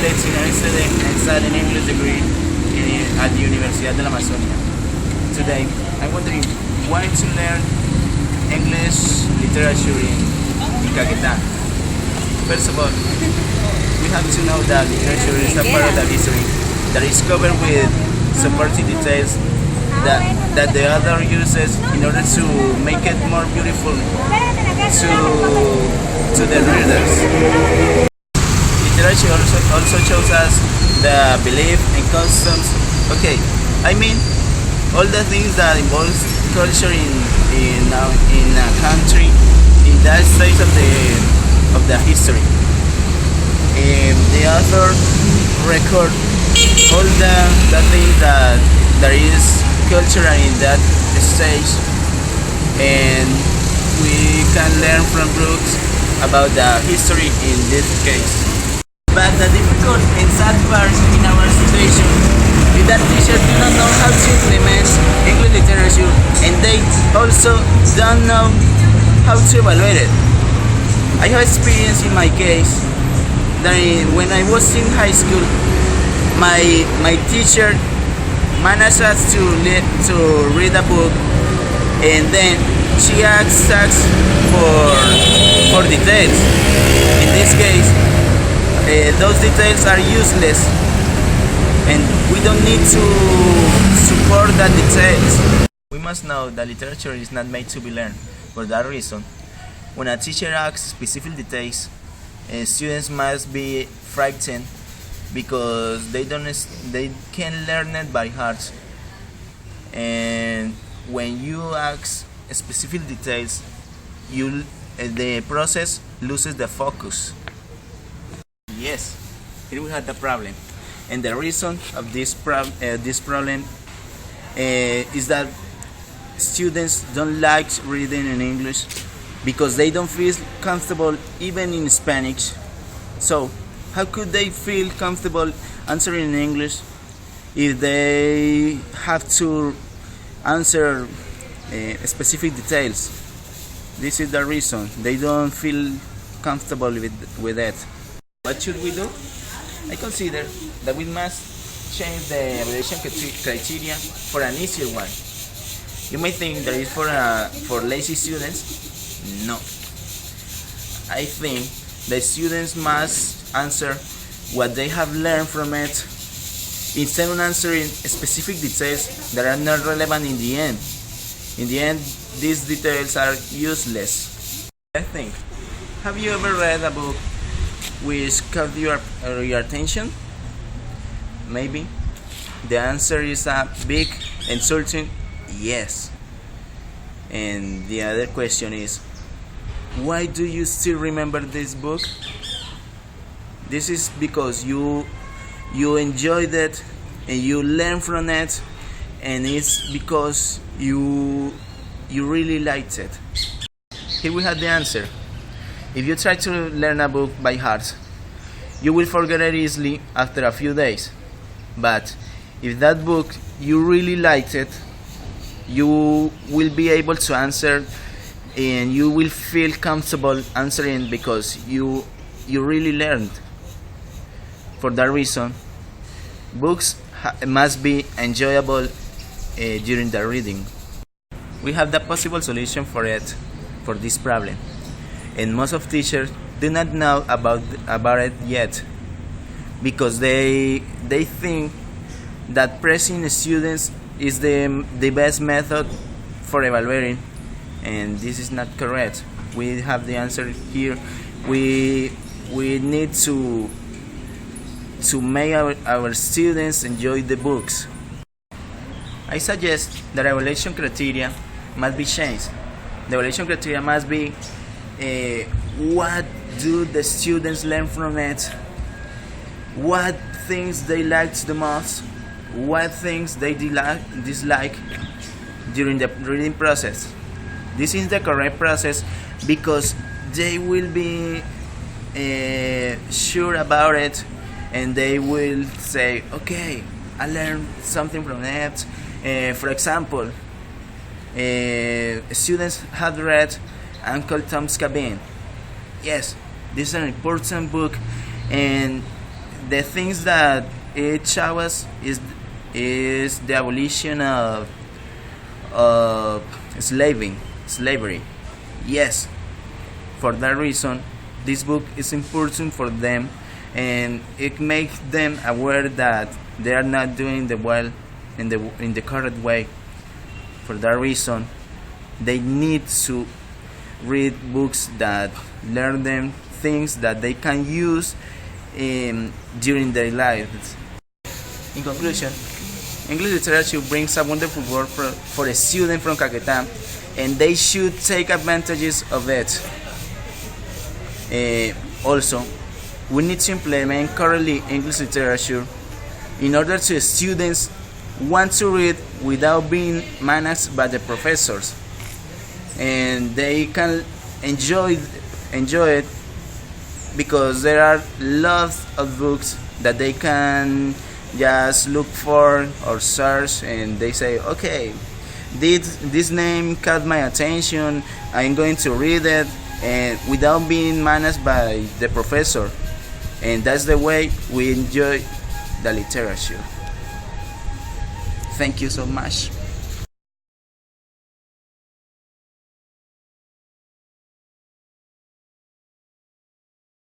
Alex, and I study an English degree at the Universidad de la Amazonia. Today, I'm wondering why to learn English literature in Caqueta. First of all, we have to know that literature is a part of the history that is covered with supporting details that the author uses in order to make it more beautiful to the readers. Literature also shows us the belief and customs. Okay, I mean all the things that involves culture in a country, in that stage of the history. The author record all the things that there is cultural in that stage, and we can learn from books about the history in this case. But the difficult and sad part in our situation is that teachers do not know how to implement English literature, and they also don't know how to evaluate it. I have experience in my case that when I was in high school, my teacher managed us to read a book, and then she asked us for details. In this case, those details are useless, and we don't need to support that details. We must know that literature is not made to be learned. For that reason, when a teacher asks specific details, students must be frightened because they can learn it by heart. And when you ask specific details, the process loses the focus. Yes, here we have the problem, and the reason of this problem is that students don't like reading in English because they don't feel comfortable even in Spanish. So how could they feel comfortable answering in English if they have to answer specific details? This is the reason they don't feel comfortable with that. What should we do? I consider that we must change the evaluation criteria for an easier one. You may think that it's for lazy students. No. I think the students must answer what they have learned from it instead of answering specific details that are not relevant in the end. In the end, these details are useless. I think. Have you ever read a book which caught your attention? Maybe. The answer is a big and certain yes. And the other question is, why do you still remember this book? This is because you enjoyed it and you learned from it, and it's because you really liked it. Here we have the answer. If you try to learn a book by heart, you will forget it easily after a few days. But if that book you really liked it, you will be able to answer, and you will feel comfortable answering because you really learned. For that reason, books must be enjoyable during the reading. We have the possible solution for this problem, and most of teachers do not know about it yet because they think that pressing students is the best method for evaluating, and this is not correct. We have the answer here. We need to make our students enjoy the books. I suggest that evaluation criteria must be changed. The evaluation criteria must be what do the students learn from it, what things they liked the most, what things they dislike during the reading process. This is the correct process because they will be sure about it, and they will say, okay, I learned something from it. For example, students have read Uncle Tom's Cabin. Yes, this is an important book, and the things that it shows us is the abolition of slavery. Yes, for that reason, this book is important for them, and it makes them aware that they are not doing the well in the correct way. For that reason, they need to read books that learn them things that they can use during their lives. In conclusion, English literature brings a wonderful world for a student from Caqueta, and they should take advantages of it. Also, we need to implement correctly English literature in order to students want to read without being managed by the professors, and they can enjoy it because there are lots of books that they can just look for or search, and they say, okay, this name caught my attention, I'm going to read it, and without being managed by the professor. And that's the way we enjoy the literature. Thank you so much.